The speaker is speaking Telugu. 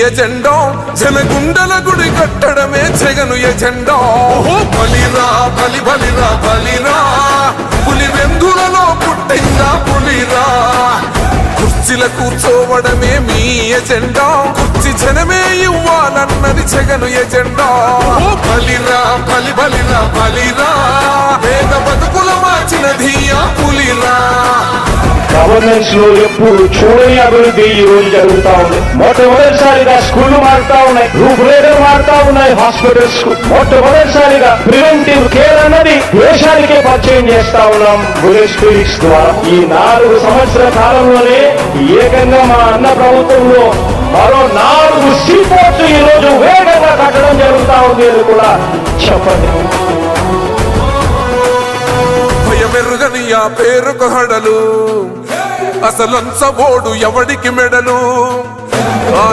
ఎజెండా జనగుండల గుడి కట్టడమే జగను ఎజెండా. బలిరా బలి బలిరా బలిరా పులి వెందులలో పుట్టిందా పులిరా. కుర్చీల కూర్చోవడమే మీ ఎజెండా, కుర్చీ జనమే ఇవ్వాలన్నది జగను ఎజెండా. బలిరా బలి బలిరా బలిరా పేద బతుకుల మార్చినది ఆ పులిరా. గవర్నెన్స్ లో ఎప్పుడు చూడని అభివృద్ధి ఈ రోజు జరుగుతా ఉంది. మొట్టమొదటిసారిగా స్కూళ్లు మారుతా ఉన్నాయి, రూపురేఖలు మారుతా ఉన్నాయి, హాస్పిటల్స్ మొట్టమొదటిసారిగా ప్రివెంటివ్ కేర్ అన్నది దేశానికే పరిచయం చేస్తా ఉన్నాం బుల్లెట్ స్పిరిట్స్ ద్వారా. ఈ 4 సంవత్సరాల కాలంలోనే ఏకంగా మా అన్న ప్రభుత్వంలో మరో 4 సీపోర్ట్స్ ఈ రోజు వేగంగా కట్టడం జరుగుతా ఉంది అని కూడా చెప్పండి. భయమెరుగని ఆ పేరుకు హడలు, అసలంచబోడు ఎవడికి మెడలు.